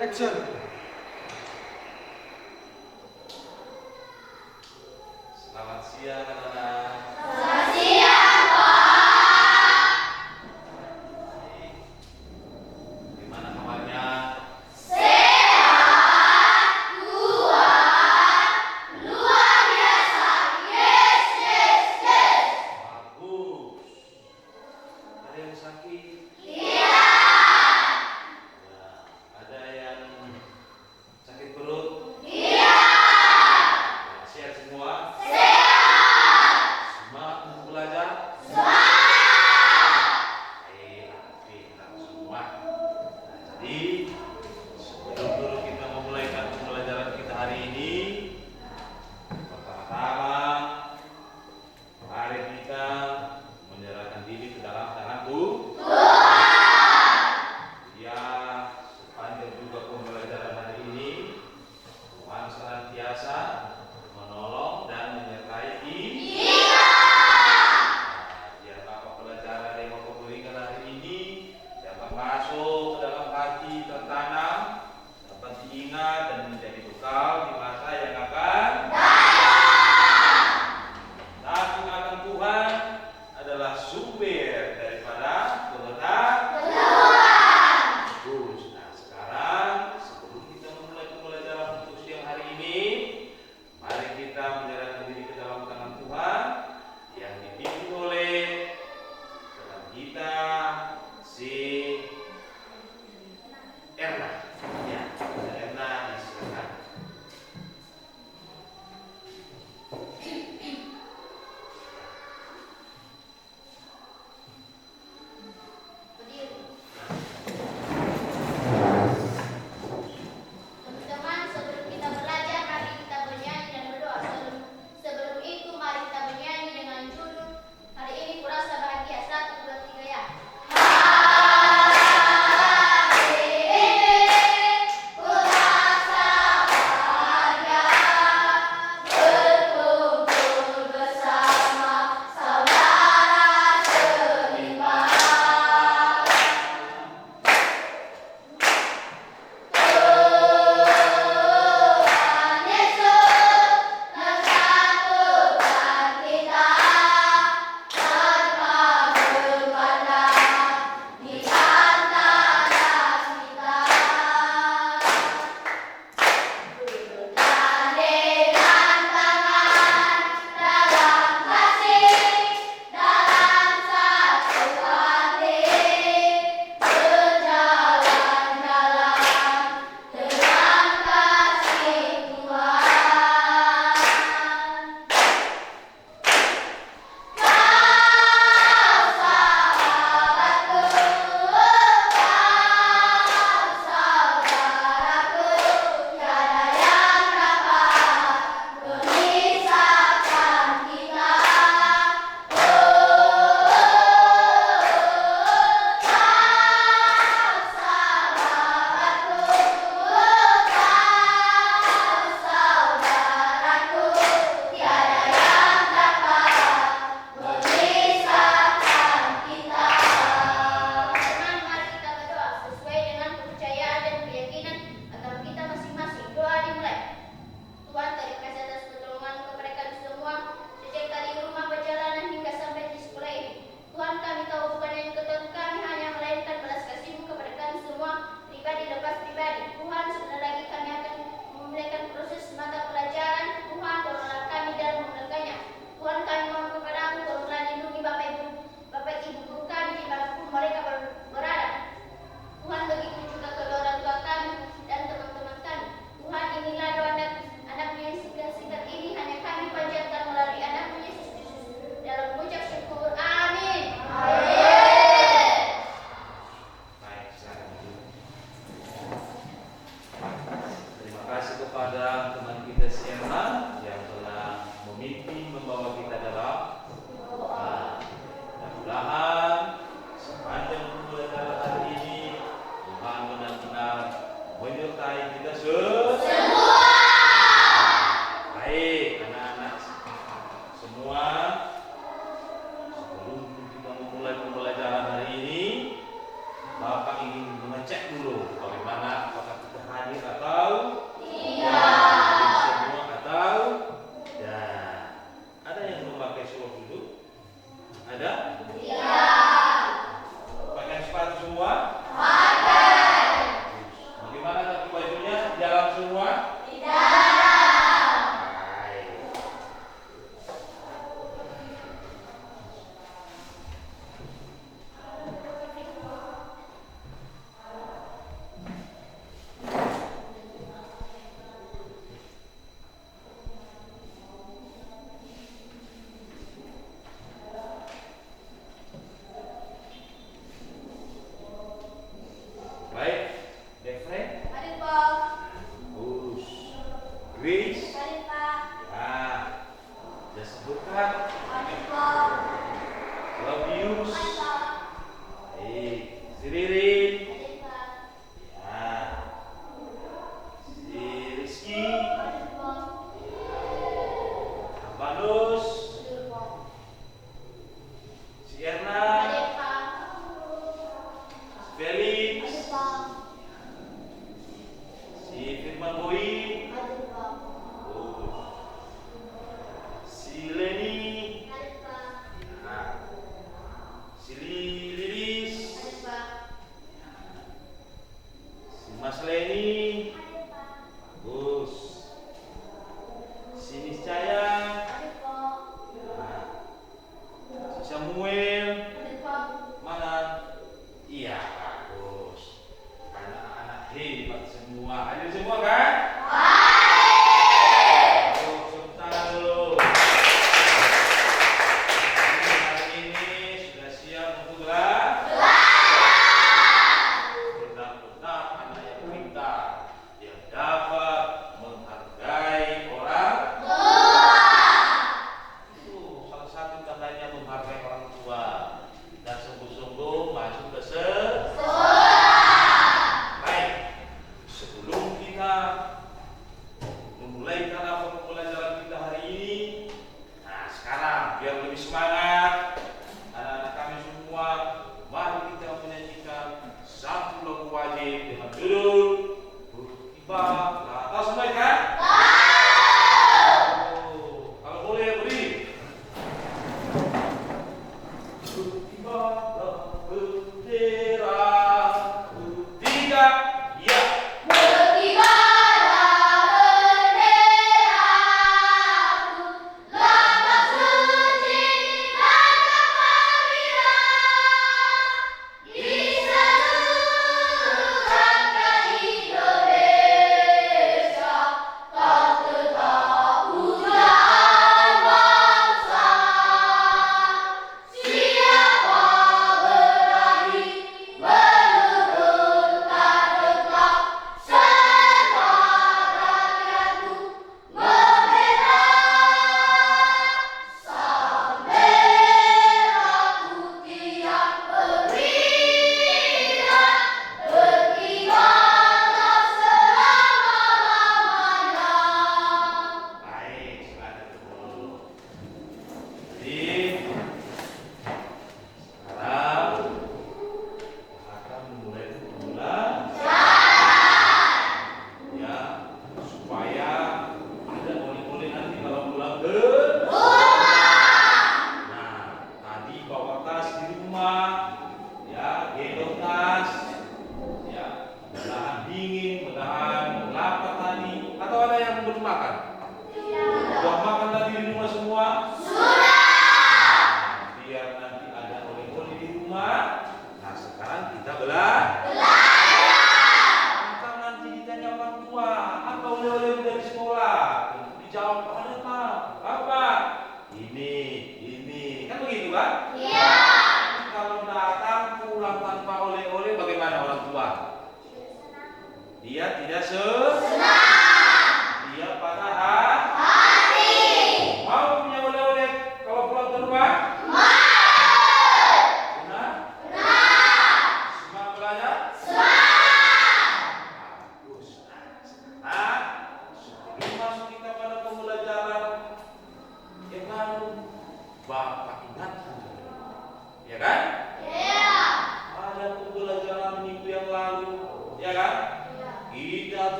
Action. Selamat siang anak-anak. Selamat siang, Pak. Baik. Gimana kabarnya? Sehat, kuat, luar biasa. Yes, yes, yes. Bagus. Ada yang sakit? Iya. Ya. Ada yang sakit perut? Iya. Sehat semua? Sehat. Semangat untuk belajar? Semangat. Baik, pintar semua. Nah, jadi sebelum dulu kita memulai pembelajaran kita hari ini, pertama-tama mari kita menyerahkan diri ke dalam tangan Tuhan. Ya, sepanjang juga pembelajaran hari ini, Tuhan senantiasa menolong dan menyertai kita. Iya. Biar apa pelajaran yang Bapak berikan hari ini dapat masuk ke dalam hati, tertanam, dapat diingat dan menjadi bekal di masa yang akan Datang. takut akan Tuhan adalah sumber daripada kebenaran. Tuhan. Bagus. Nah, sekarang sebelum kita memulai pembelajaran untuk siang hari ini, mari kita menyerahkan diri ke dalam tangan Tuhan yang dipimpin oleh teman kita si Erna. Ya, Erna disilakan. Berdiri. Teman-teman, sebelum kita belajar, mari kita bernyanyi dan berdoa. Sebelum itu, mari kita bernyanyi dengan judul hari ini kurasa bahagia. 1, 2, 3 ya. Hari ini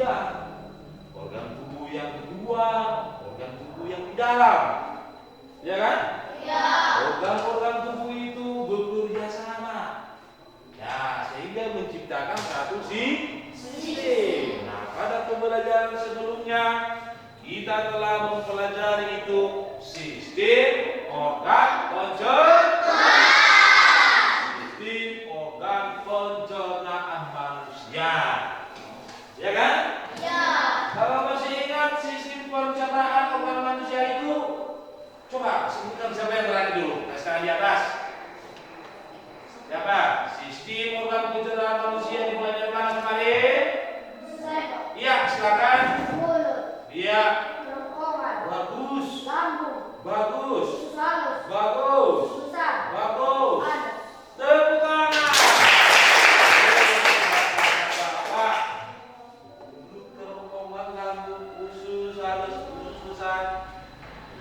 manusia. Organ tubuh yang kedua, organ tubuh yang di dalam. Ya kan? Ya. Organ-organ tubuh itu bekerja sama. Ya, sehingga menciptakan satu sistem. Nah, pada pembelajaran sebelumnya kita telah mempelajari itu sistem organ pencernaan manusia. Ya kan? Ya. Kalau masih ingat sistem pencernaan organ manusia itu, coba sebutkan siapa yang berani dulu. Kasih tangan di atas. Siapa? Sistem organ pencernaan manusia dimulai dari mana kemarin? Iya, silakan. Mulut. Iya. Kerongkongan. Bagus. Lambung. Bagus. Salus. Bagus. Susah. Bagus. Anus. Tepuk tangan. Bapak. Mulut, kerongkongan, lambung, usus, halus, usus besar.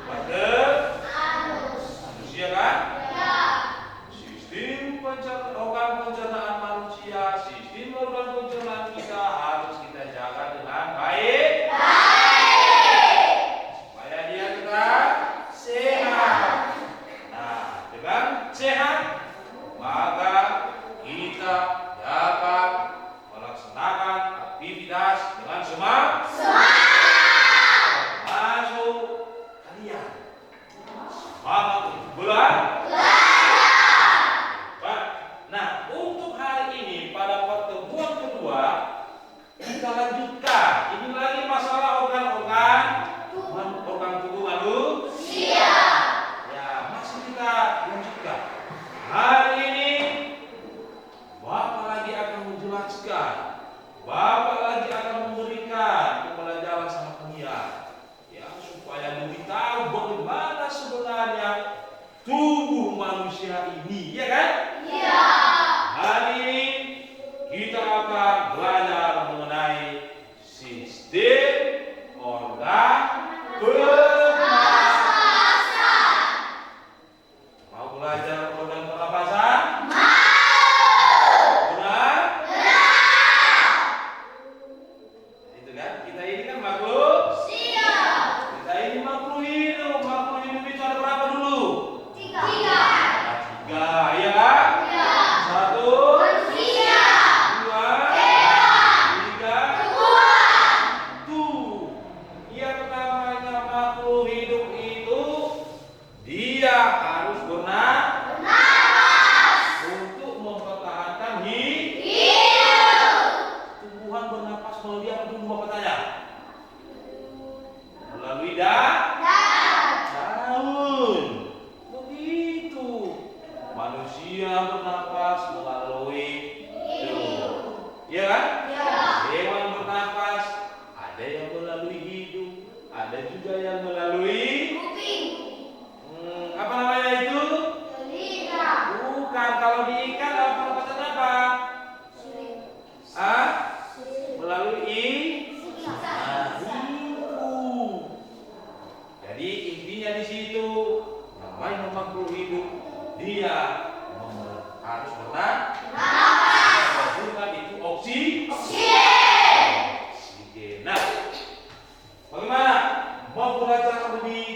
Pada Anus. manusia kan? Ya. Sistem organ pencernaan manusia, sistem organ pencernaan kita harus kita jaga dengan baik. Supaya dia tetap sehat. Nah, dengan sehat maka kita dapat melaksanakan aktivitas dengan semangat. Masuk kalian. Semangat untuk Pak. Nah, untuk hari ini pada pertemuan kedua kita lanjutkan. Ini lagi masalah organ-organ tubuh manusia. Ya, masih kita lanjutkan. Hari ini Bapak lagi akan menjelaskan. Bapak lagi akan memberikan pembelajaran sama kalian. Ya, supaya lebih tahu bagaimana sebenarnya tubuh manusia ini, ya kan? Ya. Hari ini kita akan belajar mengenai sistem organ pernapasan. Mau belajar organ pernapasan? Benar? Itu kan? Kita ini kan makhluk. Kita ini makhluk hidup. Makhluk hidup itu ada berapa dulu? Tiga. Tiga, ya kan? Satu, dua, tiga, tuh. Yang namanya makhluk hidup itu dia harus bernapas untuk mempertahankan hidup. Tumbuhan bernapas melalui apa dulu Bapak tanya? Melalui daun. Begitu. Manusia bernapas melalui hidung. Ya kan? Hewan bernapas ada yang melalui hidung, ada juga yang melalui apa namanya itu? Bukan, kalau di ikan apa pernapasan apa? Melalui hidung. Jadi intinya di situ namanya makhluk hidup dia harus bernapas. Bukan itu oksigen. Nah, bagaimana? Mau belajar lebih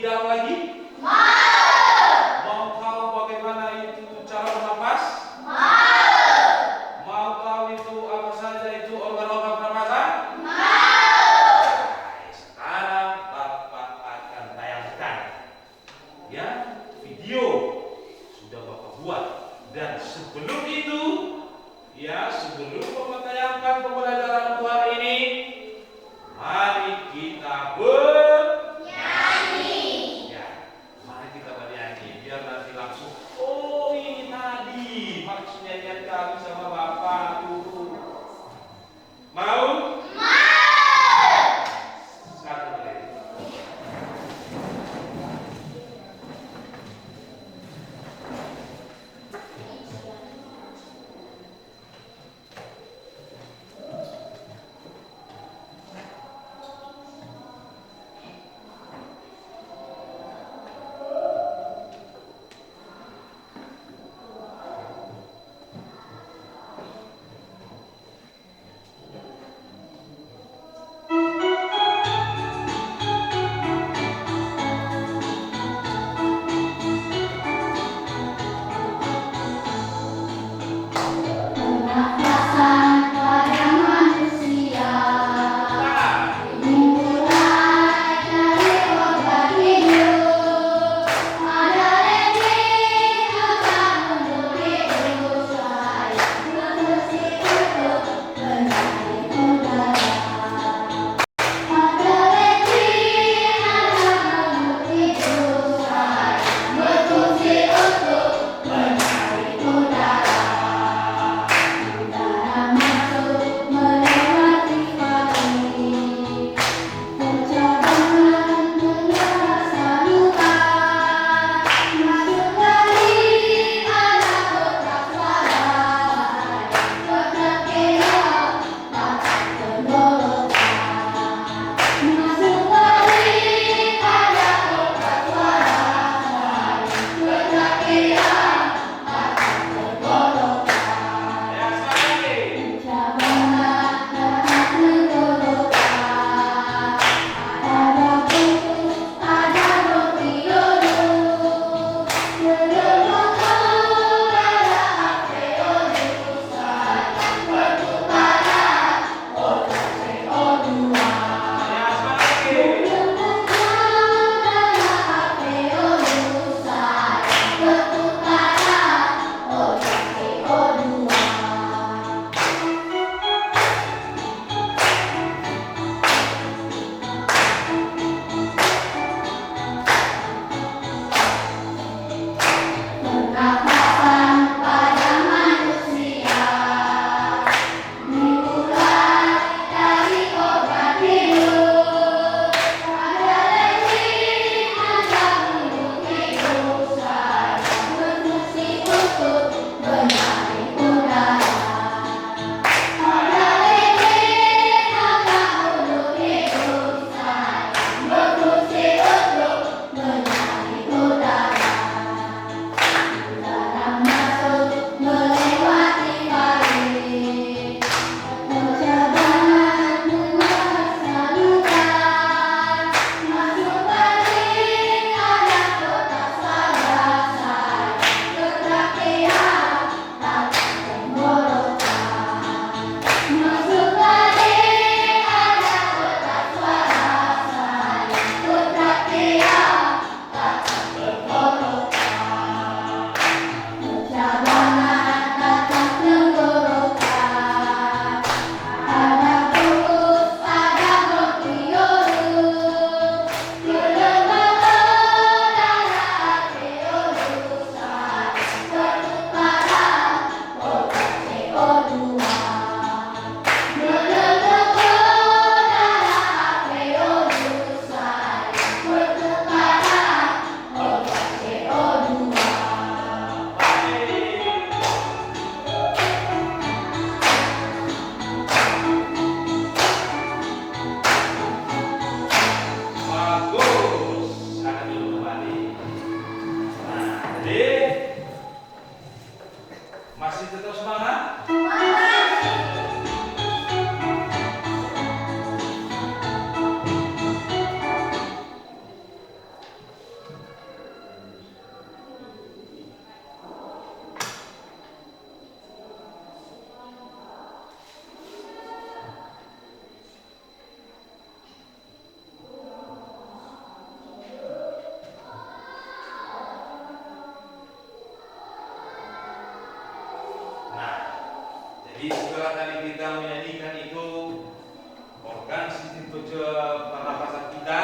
ke pernapasan kita,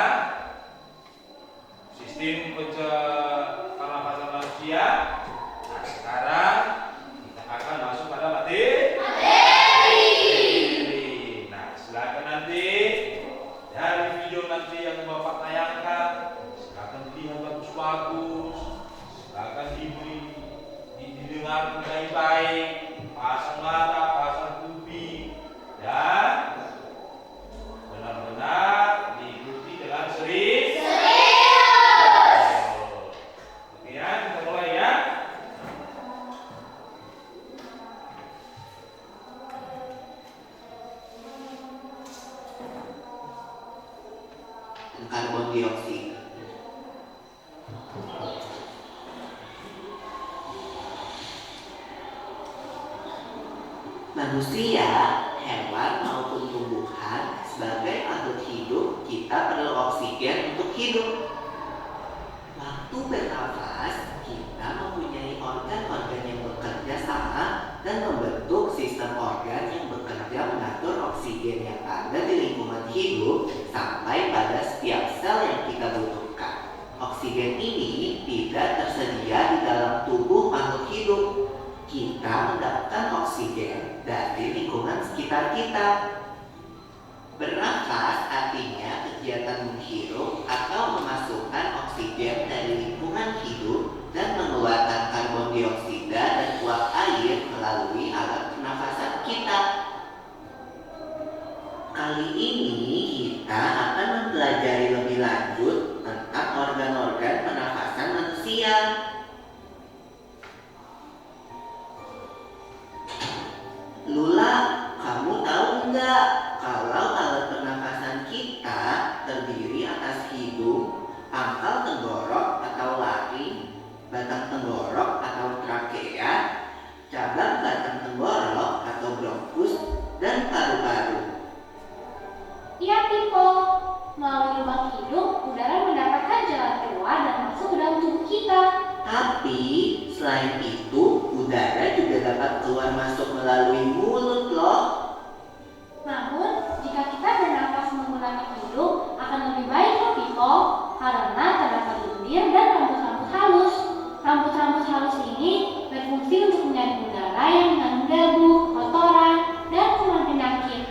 sistem pernapasan manusia. Nah, sekarang kita akan masuk pada materi. Nah, silakan nanti dari video nanti yang Bapak tayangkan, silakan dilihat bagus-bagus, silakan didengar baik-baik, pasang mata, pasang kuping, dan benar-benar diikuti dengan serius. Oke ya, kita mulai ya. Karbon dioksida. Manusia, hewan maupun tumbuhan sebagai makhluk hidup, kita perlu oksigen untuk hidup. Waktu bernafas, kita mempunyai organ-organ yang bekerja sama dan membentuk sistem organ yang bekerja mengatur oksigen yang ada di lingkungan hidup sampai pada setiap sel yang kita butuhkan. Oksigen ini tidak tersedia di dalam tubuh makhluk hidup. Kita mendapatkan oksigen dari lingkungan sekitar kita. Bernafas artinya kegiatan menghirup atau memasukkan oksigen dari lingkungan hidup dan mengeluarkan karbon dioksida dan uap air melalui alat pernafasan kita. Kali ini kita akan mempelajari lebih lanjut tentang organ-organ pernafasan manusia. Lula, kamu tahu nggak kalau alat pernafasan kita terdiri atas hidung, pangkal tenggorok atau laring, batang tenggorok atau trakea, cabang batang tenggorok atau bronkus, dan paru-paru. Iya, Pipo. Melalui lubang hidung, udara mendapatkan jalan keluar dan masuk ke dalam tubuh kita. Tapi selain itu, udara juga dapat keluar masuk melalui mulut loh. Namun, jika kita bernapas menggunakan hidung, akan lebih baik loh, Pipo, karena terdapat lendir dan rambut-rambut halus. Rambut-rambut halus ini berfungsi untuk menyaring udara yang mengandung debu, kotoran, dan kuman penyakit.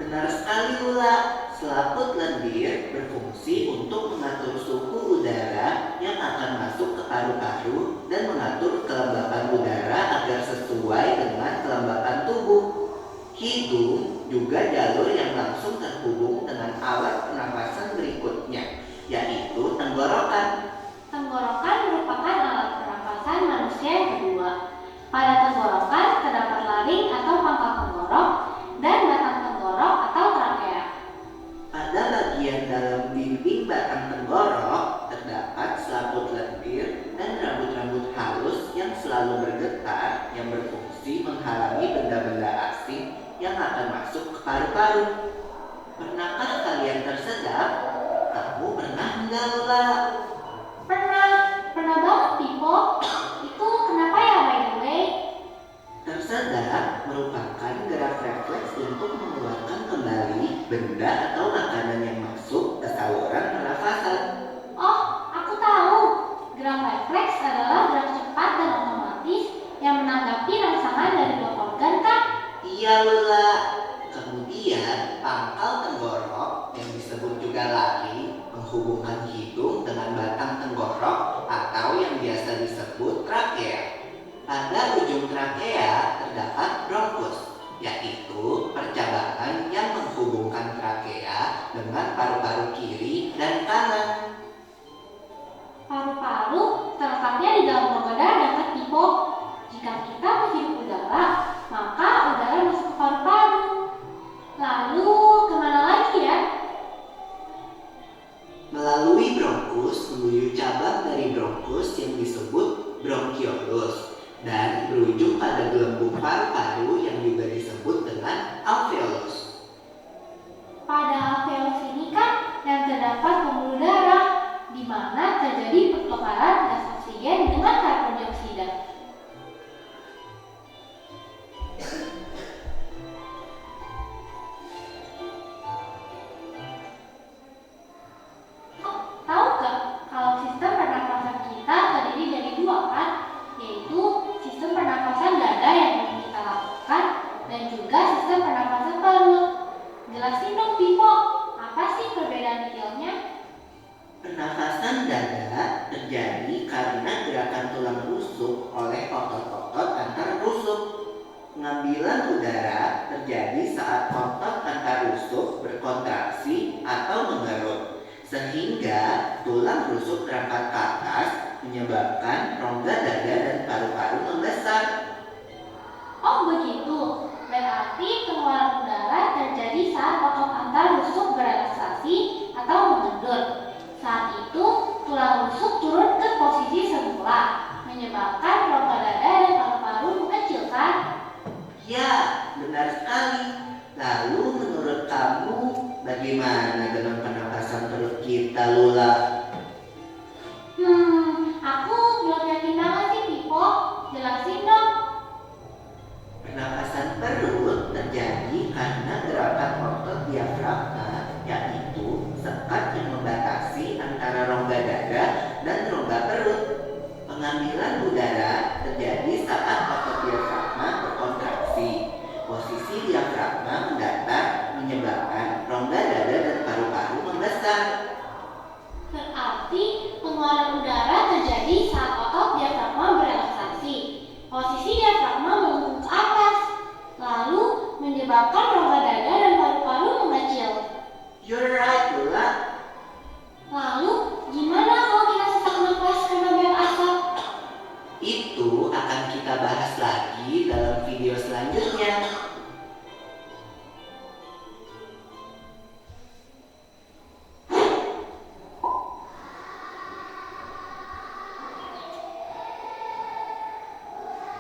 Benar sekali, Lula. Selaput lendir berfungsi untuk mengatur suhu udara yang akan masuk ke paru-paru dan mengatur kelembapan udara agar sesuai dengan kelembapan tubuh. Hidung juga jalur yang langsung terhubung dengan alat pernapasan berikutnya, yaitu tenggorokan. Tenggorokan merupakan alat pernapasan manusia yang kedua. Pada tenggorokan terdapat laring atau pangkal tenggorok dan batang tenggorok atau trakea. Pada bagian dalam dinding batang tenggorok terdapat selaput lendir dan rambut-rambut halus yang selalu bergetar yang berfungsi menghalangi benda-benda asing yang akan masuk ke paru-paru. Pernahkah kalian tersedak? Kamu pernah enggak, Lula? Pernah banget, Pipo. Itu kenapa ya, by the way? Tersedak merupakan gerak refleks untuk mengeluarkan kembali benda atau makanan yang masuk ke saluran pernafasan. Oh, aku tahu. Gerak refleks adalah gerak cepat dan otomatis yang menanggapi rangsangan dari dua organ, kan? Iya, Lula. Kemudian pangkal tenggorok yang disebut juga laring menghubungkan hidung dengan batang tenggorok atau yang biasa disebut trakea. Pada ujung trakea terdapat bronkus, yaitu percabangan yang menghubungkan trakea dengan paru-paru kiri dan kanan. Paru-paru terletaknya di dalam rongga dada, kan, Pipo? Jika kita menghirup udara, maka udara masuk ke paru-paru. Lalu kemana lagi ya? Melalui bronkus menuju cabang dari bronkus yang disebut bronkiolus dan berujung pada gelembung paru-paru yang juga disebut dengan alveolus. Pada alveolus ini kan yang terdapat pembuluh darah, di mana terjadi pertukaran gas oksigen dengan karbon dioksida. dong, Pipo. Apa sih perbedaan detailnya? Pernafasan dada terjadi karena gerakan tulang rusuk oleh otot-otot antar rusuk. Pengambilan udara terjadi saat otot antar rusuk berkontraksi atau mengerut, sehingga tulang rusuk terangkat ke atas, menyebabkan rongga dada dan paru-paru membesar. Oh begitu, berarti pengeluaran udara terjadi saat otot antar rusuk berelaksasi atau mengendur. Saat itu, tulang rusuk turun ke posisi semula, menyebabkan rongga dada dan paru-paru mengecilkan. Ya, benar sekali. Lalu menurut kamu, bagaimana dengan pernapasan perut kita, Lula? Aku belum yakin banget sih, Pipo. Jelasin dong. Pernapasan perut terjadi karena gerakan otot diafragma, yaitu sekat yang membatasi antara rongga dada dan rongga perut. Pengambilan udara terjadi saat otot diafragma berkontraksi. Posisi diafragma mendatar, menyebabkan rongga dada dan paru-paru membesar. Berarti pengeluaran udara terjadi saat otot diafragma berelaksasi. Posisi diafragma melengkung ke atas, lalu menyebabkan rongga dada dan paru-paru mengecil. You're right, Lula. Lalu, gimana kalau kita sesak nafas karena banyak asap? Itu akan kita bahas lagi dalam video selanjutnya.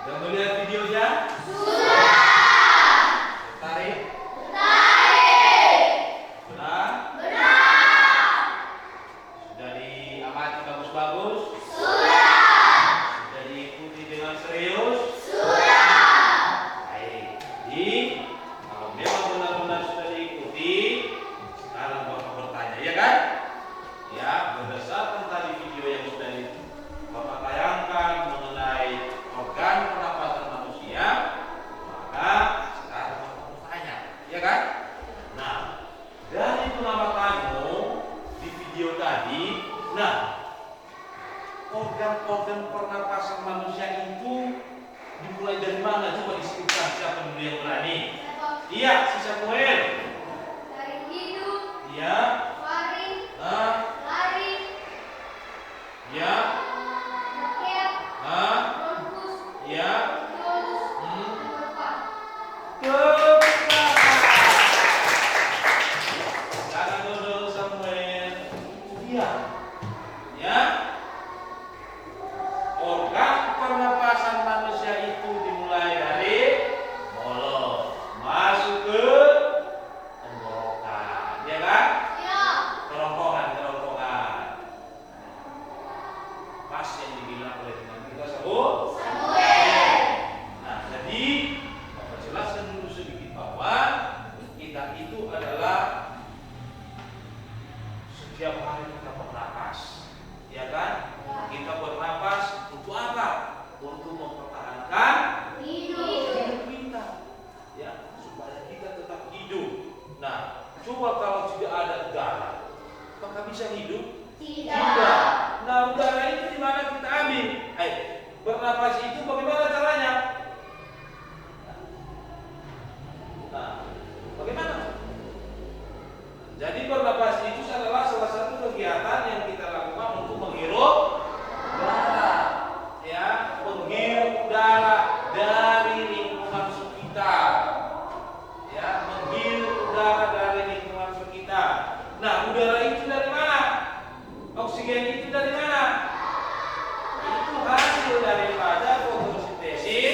Sudah melihat videonya? Tertarik? Benar? Sudah diamati bagus-bagus? Sudah diikuti dengan serius? Baik. Jadi, kalau memang benar-benar sudah diikuti, sekarang Bapak bertanya, ya kan? Ya, berdasarkan tadi video yang sudah Bapak tayangkan mengenai organ pernapasan manusia, maka sekarang Bapak bertanya, ya kan? Nah, dari pengamatanmu di video tadi, nah, organ-organ pernapasan manusia itu dimulai dari mana? Coba disebutkan, siapa dulu yang berani? Iya, si Samuel. Dari hidung, Iya. faring, Nah, laring, iya. bronkial, Nah, bronkus, iya. bronkus, Hmm. bronkus. Tepat. Jangan dodol Samuel. Itu dia. Ya. Organ pernapasan manusia itu dimulai dari mulut, masuk ke tenggorokan, ya kan? Ya. Kerongkongan. Pas yang dibilang oleh teman kita Samuel. Nah, jadi Bapak jelaskan dulu sedikit bahwa kita itu adalah setiap hari kita bernapas, ya kan? Kita bernapas untuk apa? Untuk mempertahankan hidup kita, ya, supaya kita tetap hidup. Nah, coba kalau tidak ada udara, apakah bisa hidup? Tidak. Nah, udara itu di mana kita ambil? Bernapas itu bagaimana caranya? Nah, bagaimana? Jadi bernapas itu adalah salah satu kegiatan yang kita lakukan untuk menghirup udara, ya, menghirup udara dari lingkungan sekitar, ya, menghirup udara dari lingkungan sekitar. Nah, udara itu dari mana? Oksigen itu dari mana? Itu hasil daripada fotosintesis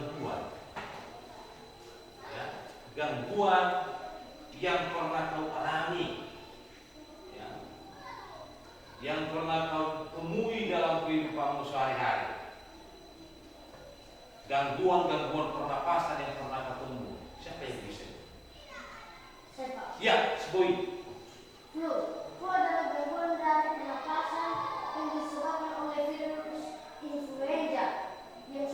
gangguan. Ya, gangguan yang pernah kau alami, ya, yang pernah kau temui dalam kehidupanmu sehari-hari. Gangguan-gangguan pernapasan yang pernah kau temui. Siapa yang bisa? Saya. Ya, Boy. Flu. Flu adalah gangguan dari pernapasan yang disebabkan oleh virus influenza yang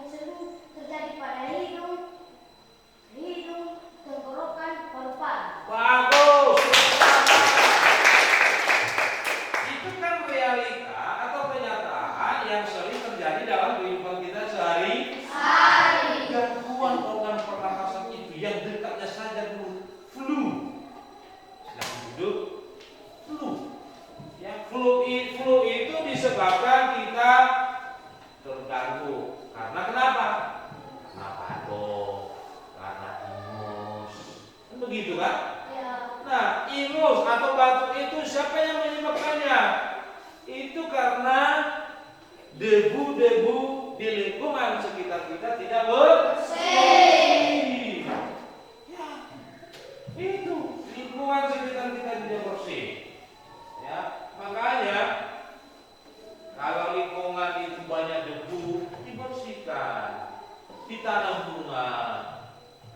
sering terjadi pada hidung, tenggorokan, paru-paru. Bagus. Itu kan realita atau kenyataan yang sering terjadi dalam kehidupan kita sehari-hari. Gangguan organ pernapasan itu yang dekatnya saja dulu flu. Silahkan duduk. Flu. Ya, flu itu disebabkan kita terganggu. Karena kenapa? Karena batuk, karena ingus. Kan begitu kan? Ya. Nah, ingus atau batuk itu siapa yang menyebabkannya? Itu karena debu-debu di lingkungan sekitar kita tidak bersih. Ya, itu lingkungan sekitar kita tidak bersih. Ya, makanya kalau lingkungan itu banyak debu, dibersihkan, ditanam bunga.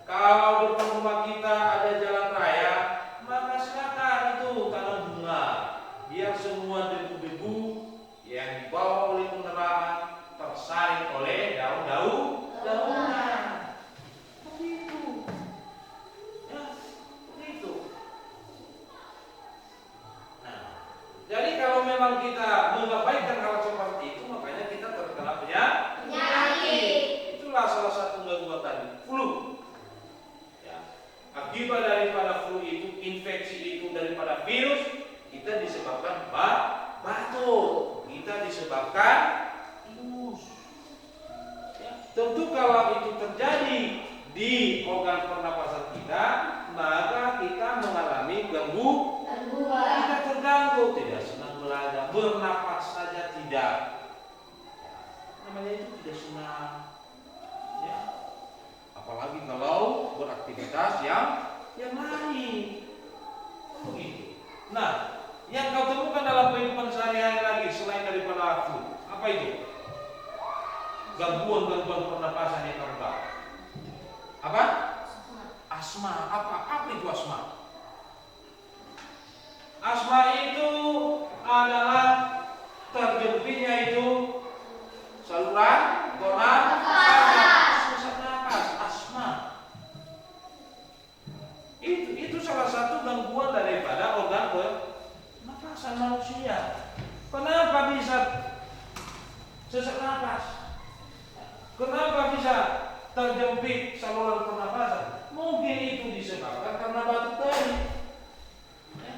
Kalau depan rumah kita ada jalan raya, maka silakan itu tanam bunga, biar semua debu-debu yang dibawa oleh kendaraan tersaring oleh daun-daunan. Begitu. Ya, begitu. Nah, jadi kalau memang kita mengabaikan hal seperti itu, makanya kita terkena penyakit. Itulah salah satu gangguan tadi, flu. Akibat daripada flu itu, infeksi itu daripada virus, kita disebabkan batuk, kita disebabkan ingus. Ya, tentu kalau itu terjadi di organ pernapasan kita, maka kita mengalami Gangguan. kita terganggu, tidak senang belajar, bernapas saja tidak. Ya, namanya itu tidak senang. Ya. Apalagi kalau beraktivitas yang lain. Begitu. Nah, yang kau temukan dalam kehidupan sehari-hari lagi selain daripada flu, apa itu? Gangguan-gangguan pernapasan yang kau tahu. Apa? Asma. Apa itu asma? Asma itu adalah terjepitnya itu saluran pernapasan, sesak napas, asma. Itu salah satu gangguan daripada organ pernapasan manusia. Kenapa bisa sesak napas? Kenapa bisa terjepit saluran pernapasan? Mungkin itu disebabkan karena batuk tadi. Ya.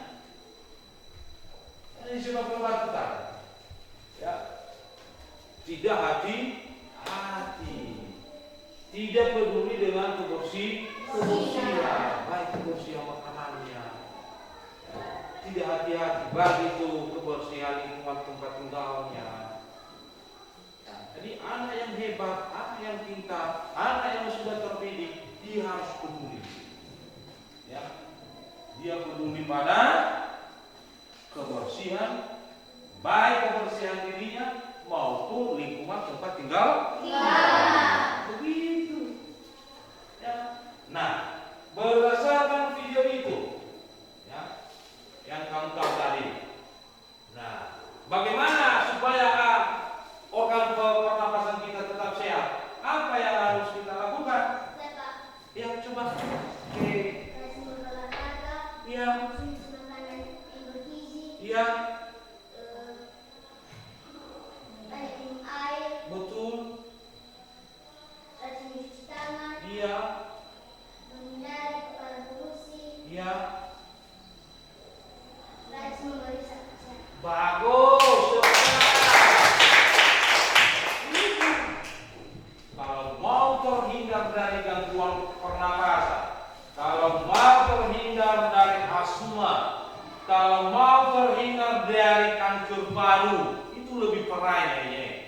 Disebabkan batuk tadi. Ya. Tidak hati-hati, tidak peduli dengan kebersihan, baik kebersihan makanannya, tidak hati-hati baik itu kebersihan lingkungan tempat tinggalnya. Jadi anak yang hebat, anak yang pintar, anak yang sudah terdidik, dia harus peduli. Ya, dia peduli pada kebersihan, baik kebersihan dirinya maupun lingkungan tempat tinggal. Begitu. Ya. Nah, berdasarkan video itu, ya, yang kamu tahu tadi. Nah, bagaimana supaya organ pernapasan kita tetap sehat? Apa yang harus kita lakukan? Ya, coba. Oke. Ya. Ya. Betul. Iya. Iya. Bagus. Kalau mau terhindar dari gangguan pernapasan, kalau mau terhindar dari asma, kalau mau terhindar dari kanker paru, itu lebih parahnya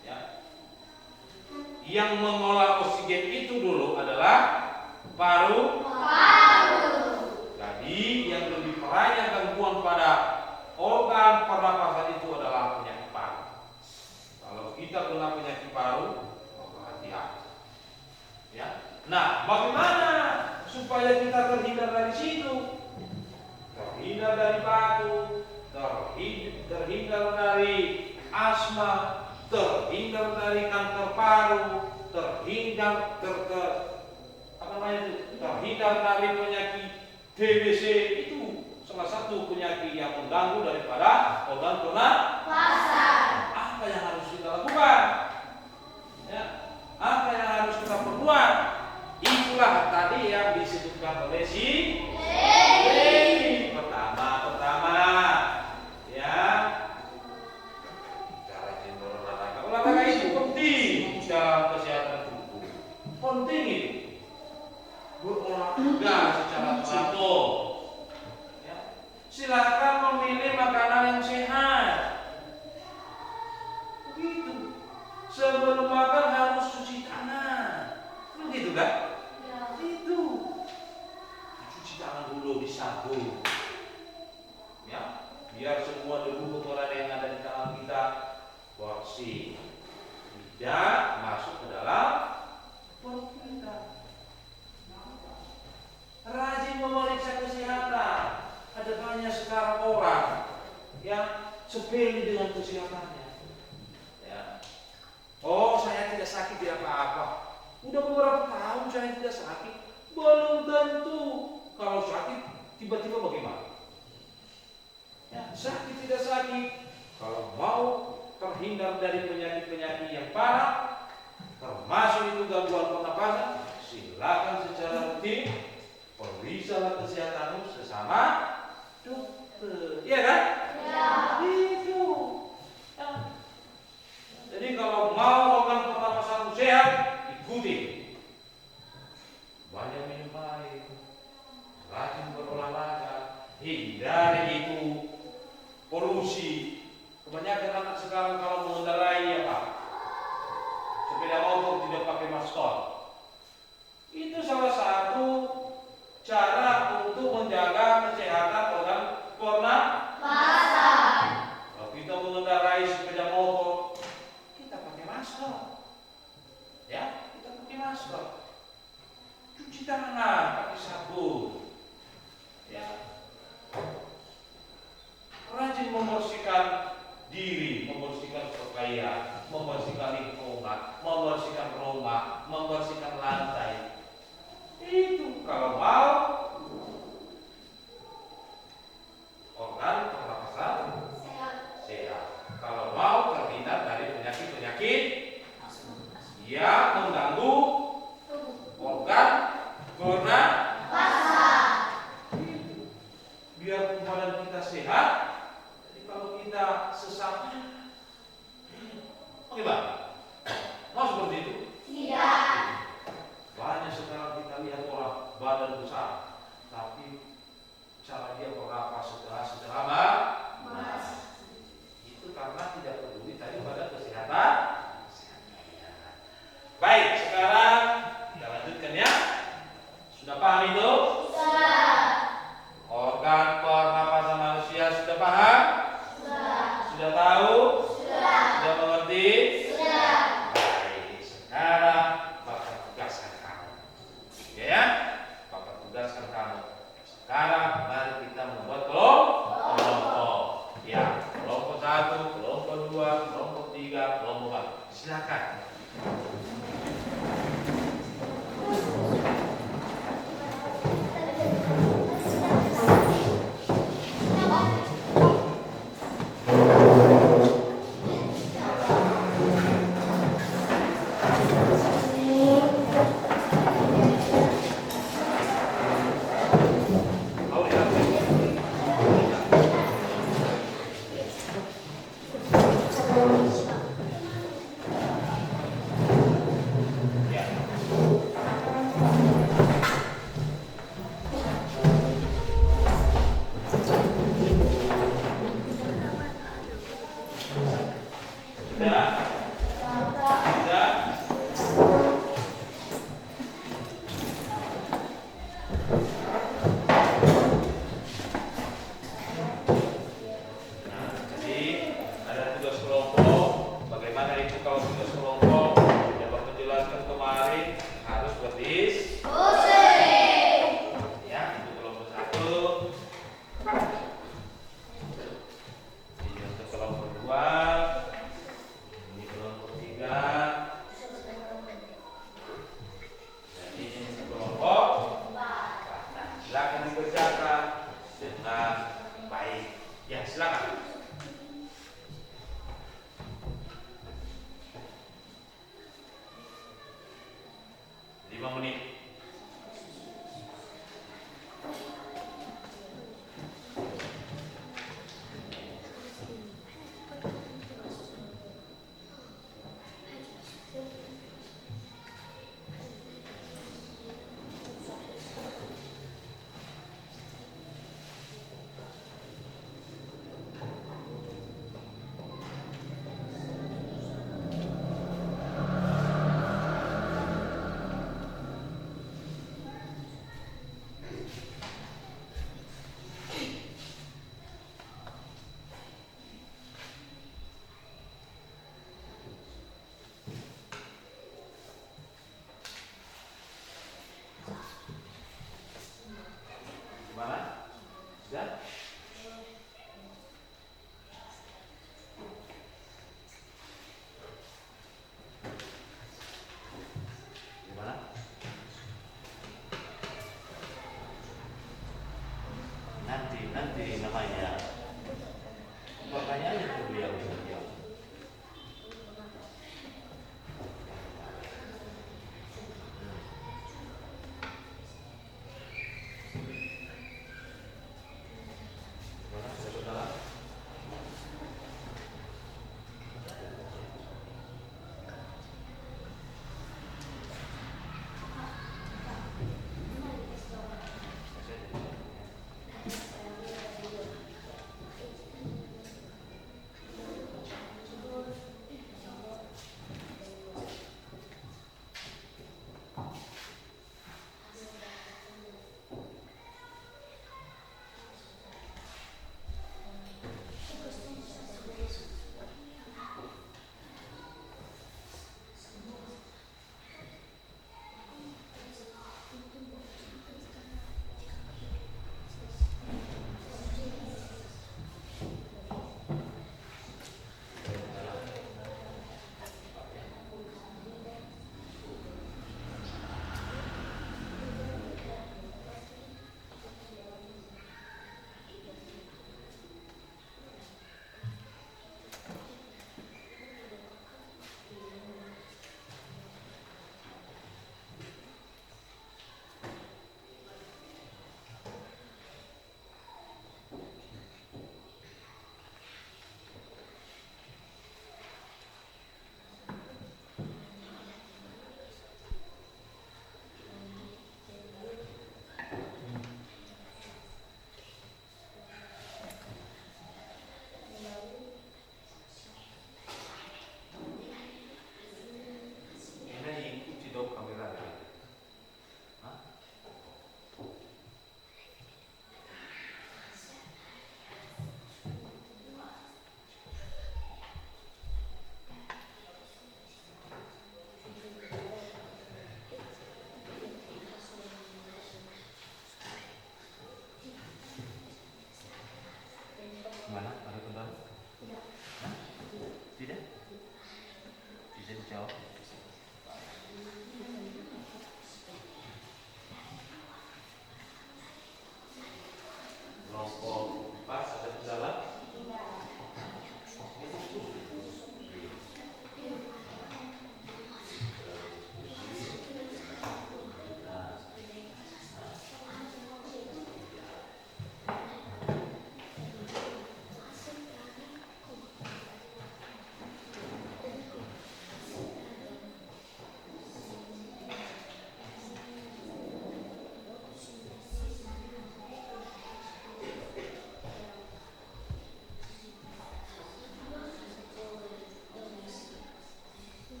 ya. Yang mengolah oksigen itu dulu adalah paru. Jadi yang lebih banyak gangguan pada organ pernapasan itu adalah penyakit paru. Kalau kita kena penyakit paru, maka hati-hati. Ya. Nah, bagaimana supaya kita terhindar dari situ? Terhindar dari batuk, terhindar dari asma, terhindar dari kanker paru, terhindar dari penyakit TBC. Itu salah satu penyakit yang mengganggu daripada organ pernapasan. Apa yang harus kita lakukan? Ya, apa yang harus kita perbuat? Itulah tadi yang disebutkan oleh si Levi. Pertama, ya, cara berolahraga. Olahraga itu penting dalam kesehatan tubuh. Penting itu. Berolahraga secara teratur. Ya. Silakan memilih makanan yang sehat. Begitu. Sebelum makan harus cuci tangan. Begitu kan? Ya. Itu. Cuci tangan dulu di sabun. Ya, biar semua debu kotoran yang ada di tangan kita bersih. Tidak masuk ke dalam perut kita. Rajin memeriksa kesehatan. Ada banyak sekarang orang yang sepele dengan kesehatannya. Ya. Oh, saya tidak sakit, tidak apa-apa. Udah beberapa tahun saya tidak sakit. Belum tentu. Kalau sakit, tiba-tiba bagaimana? Ya, sakit tidak sakit. Kalau mau terhindar dari penyakit-penyakit yang parah, termasuk itu gangguan pernapasan, silakan secara rutin periksalah kesehatanmu sesama dokter. Iya kan? Ya. Itu. Ya. Jadi kalau mau organ pernapasanmu sehat, ikuti. Banyak minum air, rajin berolahraga, hindari itu polusi. Kebanyakan anak sekarang kalau mengendarai sepeda motor tidak pakai masker. Itu salah satu cara untuk menjaga kesehatan organ pernapasan. Kalau kita mengendarai sepeda motor, kita pakai masker. Ya, kita pakai masker. Cuci tangan pakai sabun. Ya. Rajin membersihkan diri, membersihkan pakaian, membersihkan lingkungan, membersihkan rumah, membersihkan lantai. Itu kalau mau organ pernapasan sehat. Kalau mau terhindar dari penyakit-penyakit yang mengganggu organ pernapasan. Biar badan kita sehat. Jadi kalau kita sesak, bagaimana? Mau seperti itu? Tidak. Banyak sekarang kita lihat orang badan besar, tapi cara dia bernapas setelah mas. Itu karena tidak peduli tadi pada kesehatan. Baik, sekarang kita lanjutkan ya. Sudah paham itu? Sudah. Organ pernapasan manusia sudah paham? Sudah. Sudah tahu? Sudah. Sudah mengerti? Sudah. Baik, sekarang Bapak tugaskan kamu. Ya, Bapak tugaskan kamu. Sekarang mari kita membuat kelompok. Ya, kelompok 1, kelompok 2, kelompok 3, kelompok 4. Silakan. Sudah? Sudah? 5 menit.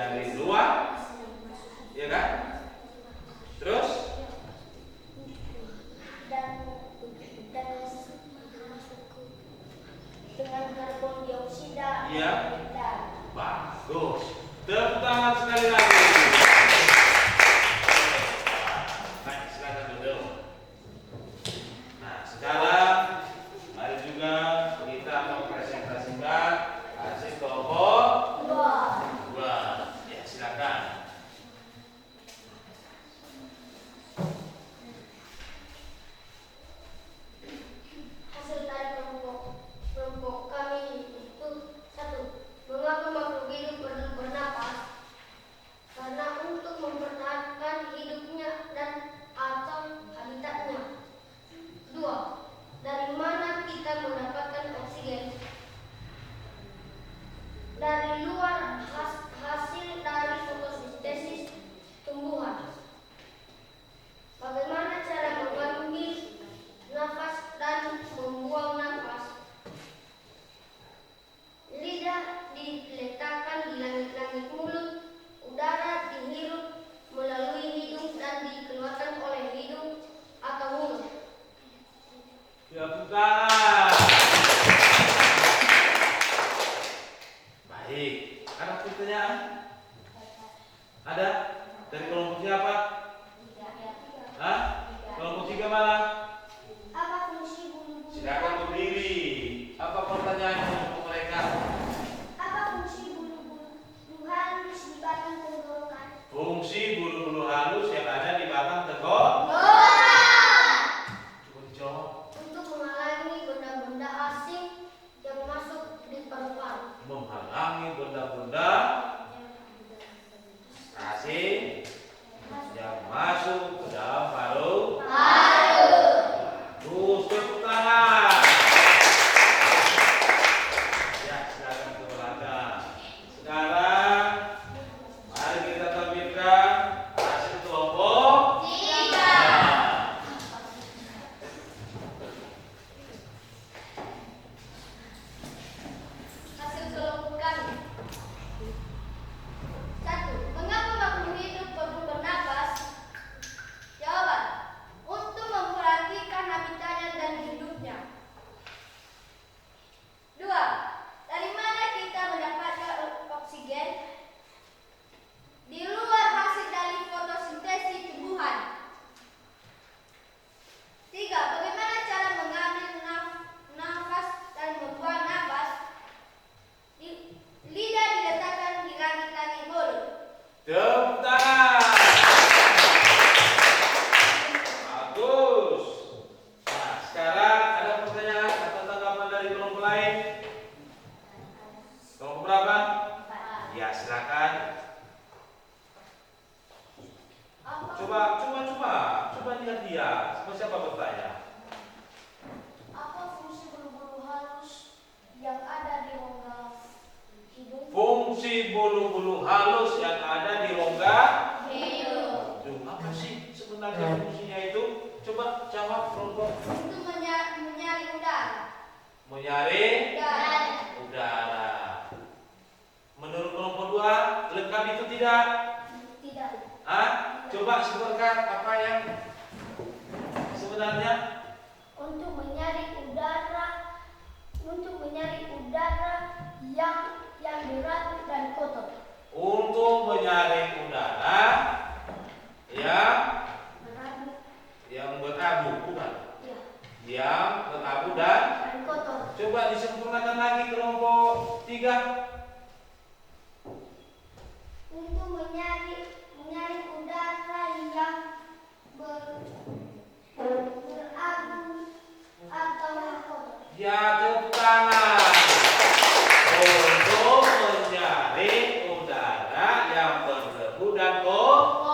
dari luar, ya kan? Terus dan dengan karbon dioksida. Iya. Dan bagus. Tepuk tangan sekali lagi. Baik, silakan duduk. Nah, sekarang mari juga kita mempresentasikan hasil kelompok dua. Ya, silakan. hasil dari kelompok kami itu: 1. Mengapa makhluk hidup perlu bernapas? Karena untuk mempertahankan hidupnya dan atau habitatnya. 2. Dari mana kita mendapatkan oksigen? Dari luar, hasil dari fotosintesis tumbuhan. Bagaimana cara mengambil nafas dan membuang nafas? Lidah diletakkan di langit-langit mulut, udara dihirup melalui hidung dan dikeluarkan oleh hidung atau mulut. Tepuk tangan. Baik. Ada pertanyaan? Ada? Dari kelompok siapa? Hah? Kelompok 3 mana? Apa fungsi bulu-bulu? Silakan berdiri. Apa pertanyaannya untuk mereka? Apa fungsi bulu-bulu halus di batang tenggorokan? Fungsi bulu-bulu halus yang ada di batang tenggorokan. Coba dijawab. Untuk menghalangi benda-benda asing yang masuk di paru-paru. Menghalangi benda-benda asing yang masuk ke dalam paru. Bagus, tepuk tangan. Ya, silakan ke belakang. Sekarang mari kita tampilkan hasil kelompok 3. Hasil kelompok kami. 1. Mengapa makhluk hidup perlu bernapas? Jawaban: untuk memperhatikan habitatnya dan hidupnya. 2. Dari mana kita mendapatkan oksigen? Di luar hasil dari fotosintesis tumbuhan. 3. Bagaimana cara mengambil nafas dan membuang nafas? Lidah diletakkan di langit-langit mulut. Tepuk tangan. Bagus. Nah, sekarang ada pertanyaan atau tanggapan dari kelompok lain? Kelompok berapa? Ya, silakan. Coba lihat dia. Siapa bertanya? Apa fungsi bulu-bulu halus yang ada di rongga hidung? Fungsi bulu-bulu halus yang ada di rongga Hidung. hidung. Apa sih sebenarnya fungsinya itu? Coba jawab kelompok. Untuk menyari udara. Menyaring Udara. udara. Menurut kelompok 2, lengkap itu tidak? Tidak. Hah? Coba sebutkan apa yang sebenarnya. Untuk menyaring udara yang berat dan kotor. Untuk menyaring udara yang berabu, bukan? Ya. Yang berabu dan Kotor. coba disempurnakan lagi kelompok 3. Untuk menyaring udara yang berabu atau kotor. Ya, tepuk tangan. Untuk menyaring udara yang berdebu dan kotor.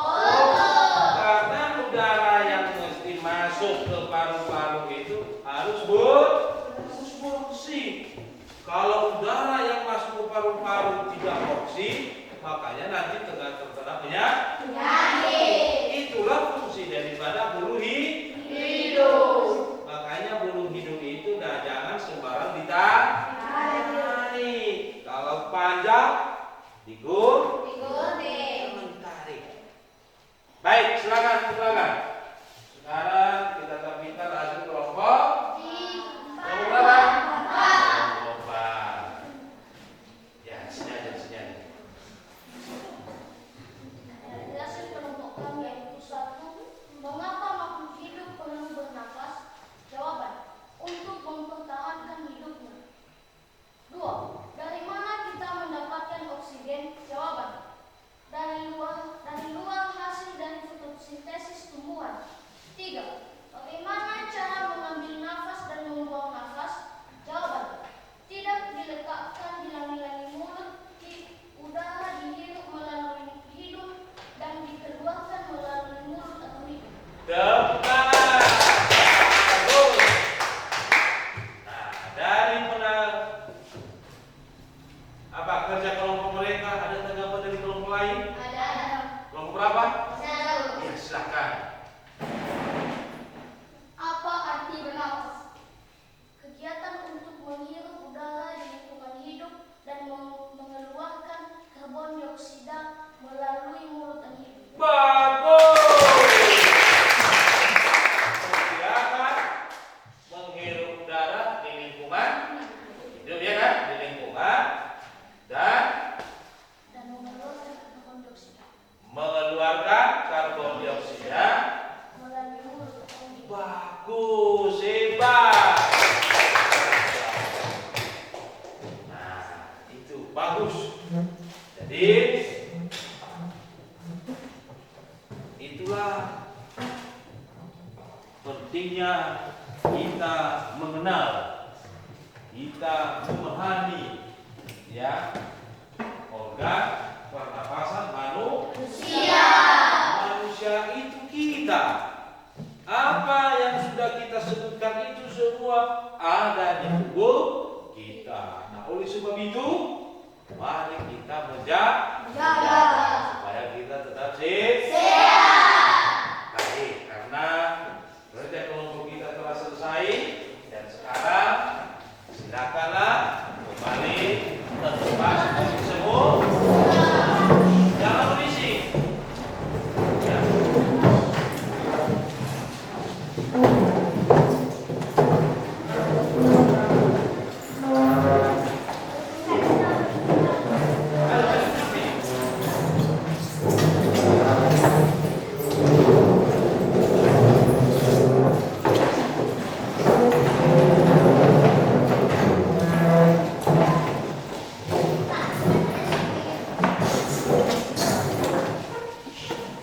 Karena udara yang mesti masuk ke paru-paru itu harus bersih. Kalau udara yang masuk ke paru-paru tidak bersih, makanya nanti terkena penyakit. Itulah fungsi daripada bulu hidung. Makanya bulu hidung itu jangan sembarang ditarik. Kalau panjang digur, Baik, silakan. Sekarang kita terbitkan hasil kelompok. Kelompok berapa? Kelompok 4. Ya, sini aja. Hasil kelompok kami yaitu 1. Mengapa makhluk hidup perlu bernafas? Jawaban: untuk mempertahankan hidupnya. 2. Dari mana kita mendapatkan oksigen? Jawaban: dari luar hasil dari fotosintesis tumbuhan. 3. Bagaimana cara mengambil nafas dan membuang nafas? Jawaban: tidak diletakkan di langi-langi mulut, udara dihirup melalui hidung dan dikeluarkan melalui mulut atau hidung. Tepuk tangan. Bagus. Nah, dari apa kerja kelompok mereka, ada tanggapan dari kelompok lain? Ada. Kelompok berapa? 1. Ya, silakan. Apa arti bernafas? Kegiatan untuk menghirup udara di lingkungan hidup dan mengeluarkan karbon dioksida melalui mulut dan hidung. Bagus. Silakan menghirup udara di lingkungan hidup, ya kan? Di lingkungan dan mengeluarkan karbon dioksida mengeluarkan karbon dioksida melalui mulut atau hidung. Bagus, hebat. Nah, itu bagus. Jadi itulah pentingnya kita mengenal, kita memahami, ya, organ pernapasan manusia itu kita. Apa yang sudah kita sebutkan itu semua ada di tubuh kita. Nah, oleh sebab itu, mari kita menjaga supaya kita tetap sehat. Baik, karena kerja kelompok kita telah selesai dan sekarang silakanlah kembali ke tempat seperti semua. Jangan berisik. Ya.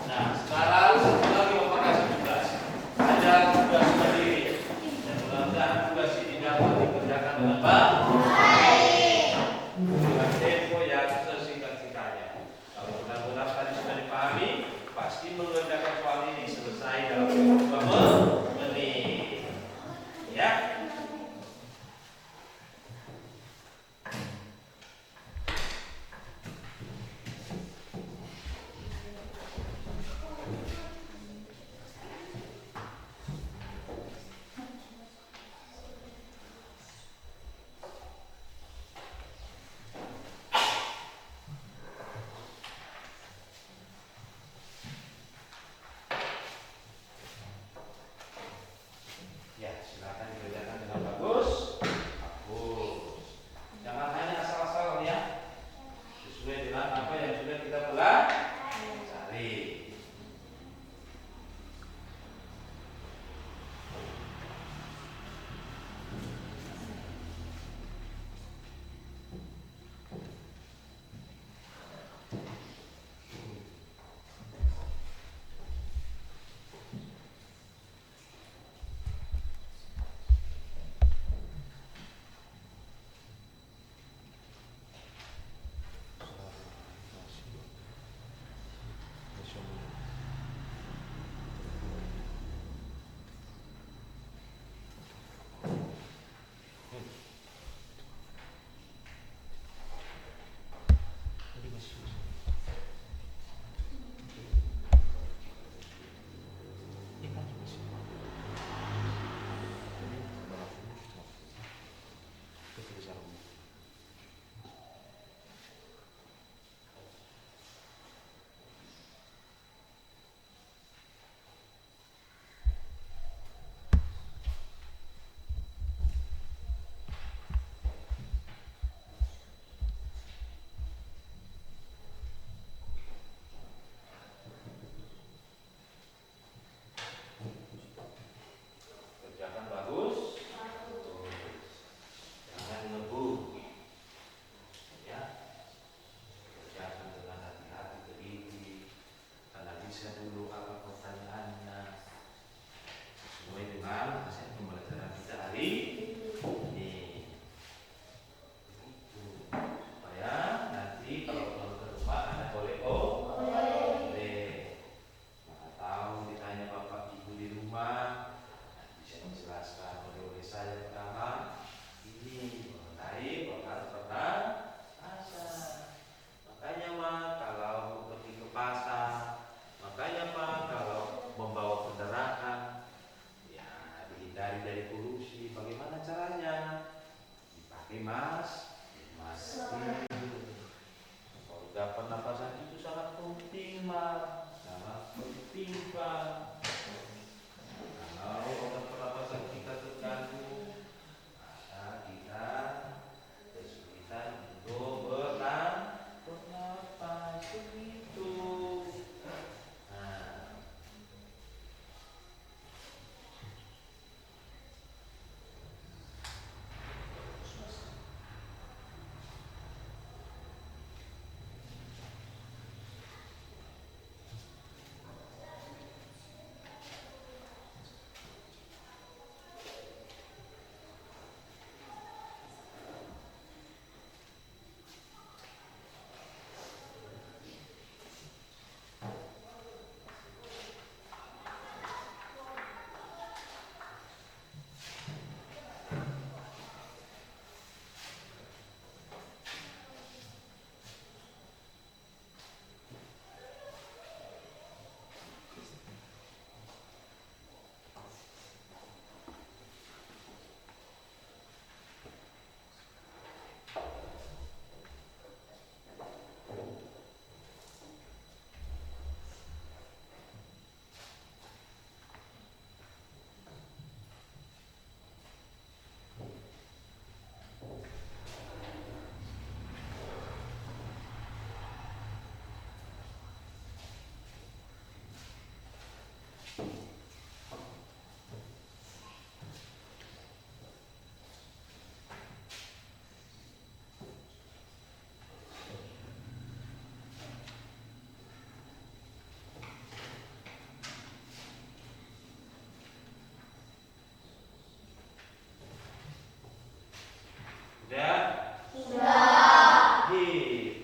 Nah, sekarang satu lagi Bapak kasih tugas. Ada tugas sendiri. Dan mudah-mudahan tugas ini dapat dikerjakan dengan baik. Dengan tempo yang sesingkat-singkatnya. Kalau benar-benar tadi sudah dipahami, pasti mengerjakan soal ini selesai dalam 2 menit. Ya.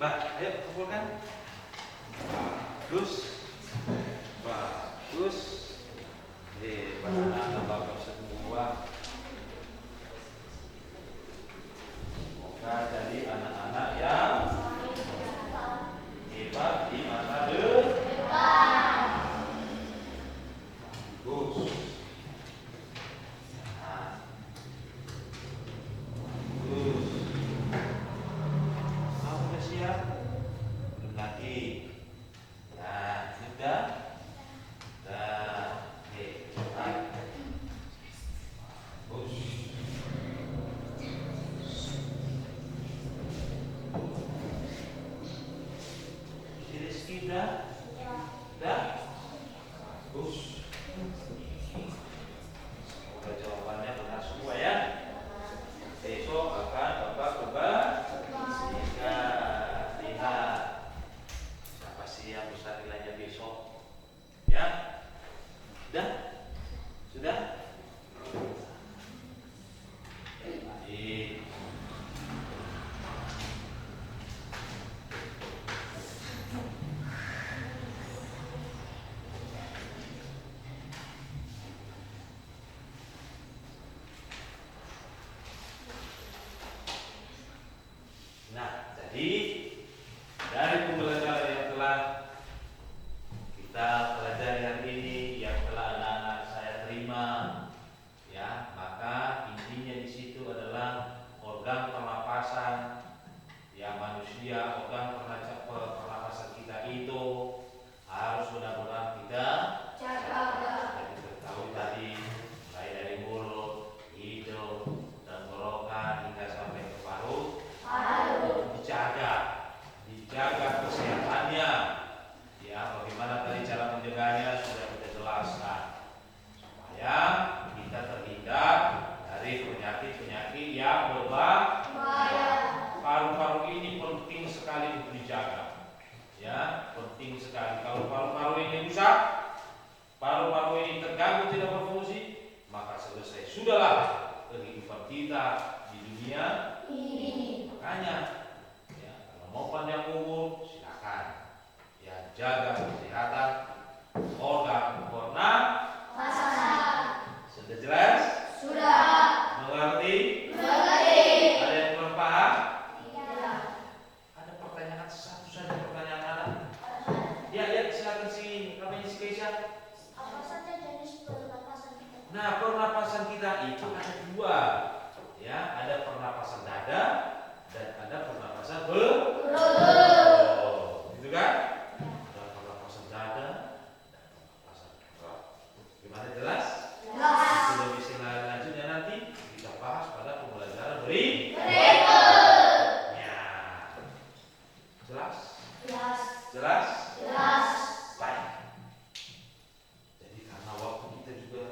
Pak, ayo kumpulkan. Bagus. Bagus. Anak-anak bagus semua. Semoga jadi anak-anak yang hebat di masa depan. Bagus. Nah. Bagus. Kamu udah siap? Belum lagi. Nah, sudah. Nah, oke. Bagus. Si Rizky udah? Udah? Bagus. Semoga jawabannya benar semua ya. Besok akan Bapak coba lihat siapa sih yang bisa nilainya besok. Ya? Sudah? Sudah? Baik. Nah, jadi dari pembelajaran yang telah kita pelajari hari ini, yang telah anak-anak saya terima, ya, maka intinya di situ adalah organ pernapasan, ya manusia, organ pernapasan kita itu harus benar-benar kita jaga. Jadi ketahui tadi, mulai dari mulut, hidung, tenggorokan hingga sampai ke paru. Dijaga kesehatannya. Ya, bagaimana tadi cara menjaganya sudah kita jelaskan. Supaya kita terhindar dari penyakit-penyakit yang berbahaya. Paru-paru ini penting sekali untuk dijaga. Ya, penting sekali. Kalau paru-paru ini rusak, paru-paru ini terganggu tidak berfungsi, maka selesai sudahlah kehidupan kita di dunia ini. Makanya, ya, kalau mau panjang umur, silakan. Ya, jaga kesehatan organ pernapasan. Sudah jelas? Sudah. Mengerti? Mengerti. Ada yang kurang paham? Tidak. Ada pertanyaan satu saja pertanyaan anak. Ya, silakan si namanya si Keisha. Apa saja jenis pernapasan kita? Nah, pernapasan kita itu ada dua. Ya, ada pernapasan dada dan ada pernapasan perut. Gitu kan? Ada pernapasan dada dan pernapasan perut. Gimana, jelas? Jelas. Sudah bisa lanjutnya nanti kita bahas pada pembelajaran berikutnya. Jelas? Jelas. Jelas? Jelas. Baik. Jadi karena waktu kita juga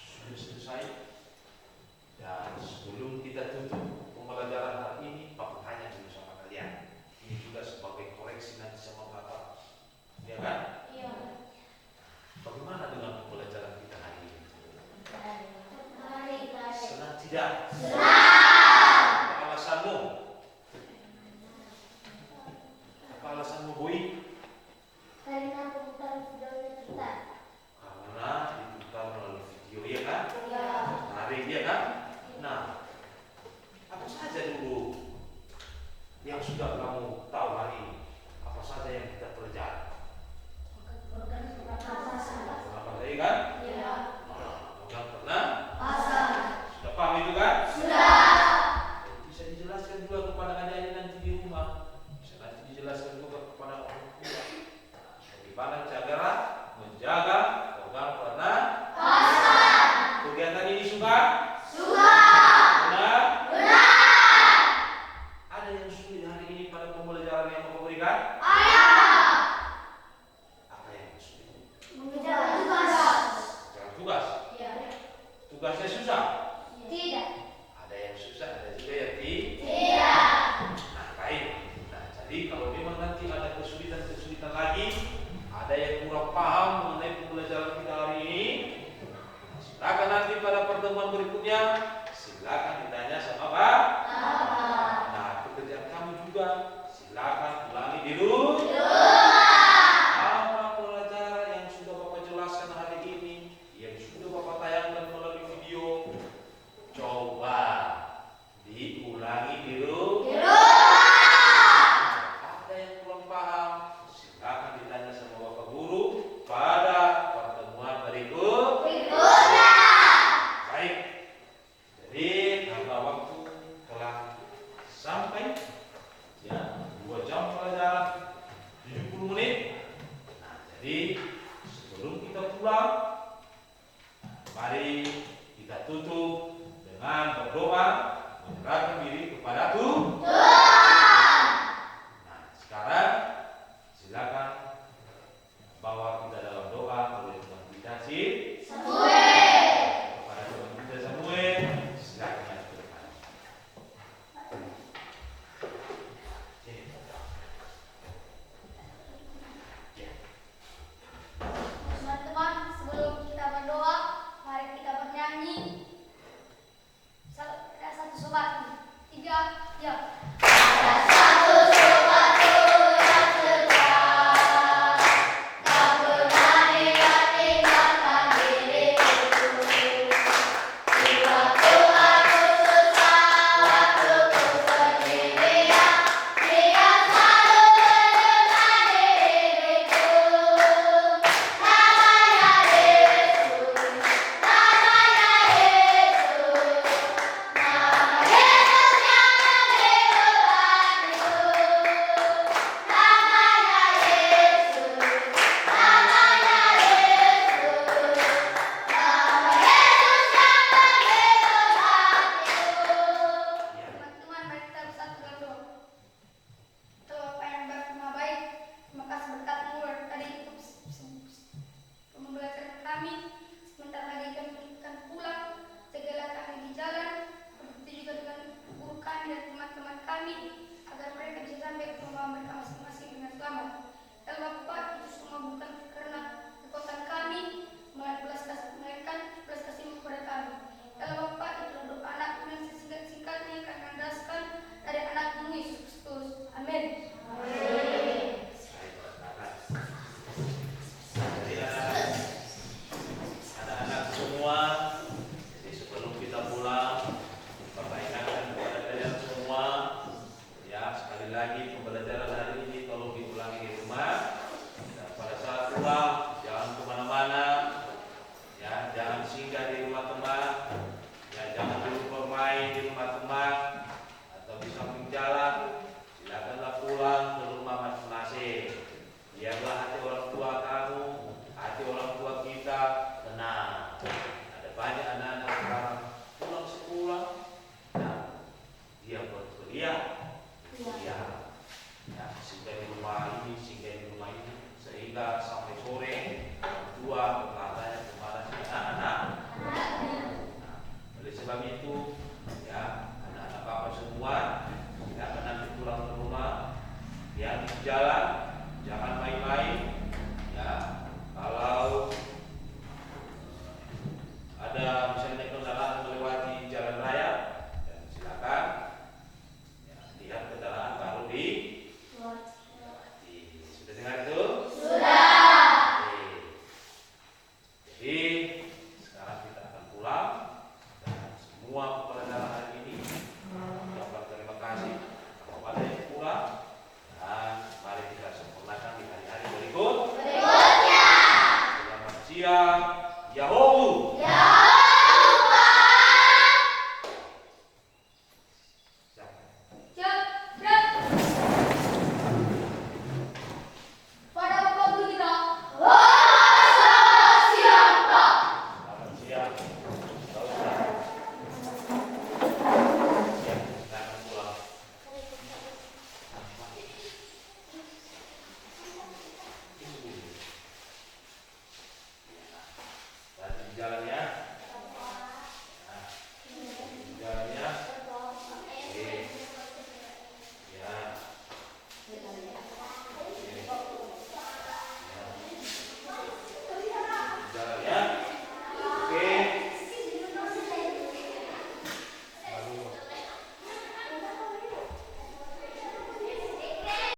sudah selesai, dan sebelum kita tutup pembelajaran hari ini, Bapak tanya dulu sama kalian. Ini juga sebagai koreksi nanti sama Bapak. Ya kan? Iya. Bagaimana dengan pembelajaran kita hari ini? Baik. Senang tidak? Senang. Apa alasanmu? Apa alasanmu, Boy? Karena pemutar videonya kita. Karena diputar melalui video, ya kan? Iya. Menarik, ya kan? Nah, apa saja dulu yang sudah kamu tahu hari ini? Apa saja yang kita pelajari? Organ pernapasan. Kenapa tadi kan? Iya. Udah pernah? Pasang. Sudah paham itu kan? Sudah. Bisa dijelaskan juga kepada adik-adik nanti di rumah. Bisa nanti dijelaskan juga kepada orang tua. Bagaimana cara menjaga organ pernapasan? Kegiatan ini suka? Suka. Benar? Benar. Ada yang sulit hari ini pada pembelajaran yang Bapak berikan? Ada. Apa yang sulit? Mengerjakan tugas. Jangan tugas. Iya. Tugasnya susah. Tidak. Ada yang susah, ada juga yang Tidak. Nah, baik. Nah, jadi kalau memang nanti ada kesulitan-kesulitan lagi, ada yang kurang paham mengenai pembelajaran kita hari ini, silakan nanti pada pertemuan berikutnya, silakan ditanya sama Pak. Nah, pekerjaan kamu juga, silakan silakan ulangi di rumah. Apa pelajaran yang sudah Bapak jelaskan hari ini, yang sudah Bapak tayangkan melalui video, coba diulangi di rumah. Ada yang kurang paham, silakan ditanya sama Bapak Guru pada pertemuan berikutnya. Baik, jadi karena waktu telah sampai, ya 2 jam pelajaran 70 menit. Nah, jadi sebelum kita pulang, mari kita tutup dengan berdoa menyerahkan diri kepada Tuhan. Nah, sekarang silakan bawa kita dalam doa oleh Tuhan kita kepada Tuhan kita Samuel. Silakan maju ke depan. Teman-teman, sebelum kita berdoa, mari kita bernyanyi. Satu sobat, 3, ya. Teman-teman, mari kita bersatu dalam doa. Tuhan Bapa yang baik, Maha baik, terima kasih berkat-Mu tadi untuk pembelajaran kami. Sebentar lagi kami akan pulang, jagalah kami di jalan, begitu juga dengan guru kami dan teman-teman kami, agar mereka bisa sampai ke rumah mereka masing-masing dengan selamat. Ya Bapa, itu semua bukan karena kekuatan kami, melainkan belas kasih-Mu kepada kami. Ya Bapa, itu doa anak-Mu yang sesingkat-singkatnya kami andaskan dari anak-Mu Yesus Kristus. Amin. Jadi anak-anak semua, jadi sebelum kita pulang, Bapak ingatkan kepada kalian semua, ya sekali lagi pembelajaran hari ini tolong diulangi di rumah. Dan pada saat pulang jangan kemana-mana, ya jangan singgah di rumah teman, ya jangan dulu bermain di rumah teman atau di samping jalan. Silakanlah pulang ke rumah masing-masing. Biarlah hati orang tua kamu, hati orang tua kita tenang. Ada banyak anak-anak sekarang pulang sekolah, nah, dia berkuliah, ya, singgah di rumah ini, singgah di rumah ini, sehingga sampai sore orang tua bertanya kepada si anak-anak. Nah, oleh sebab itu, ya anak-anak Bapak semua, silakan nanti pulang ke rumah, ya di jalan jangan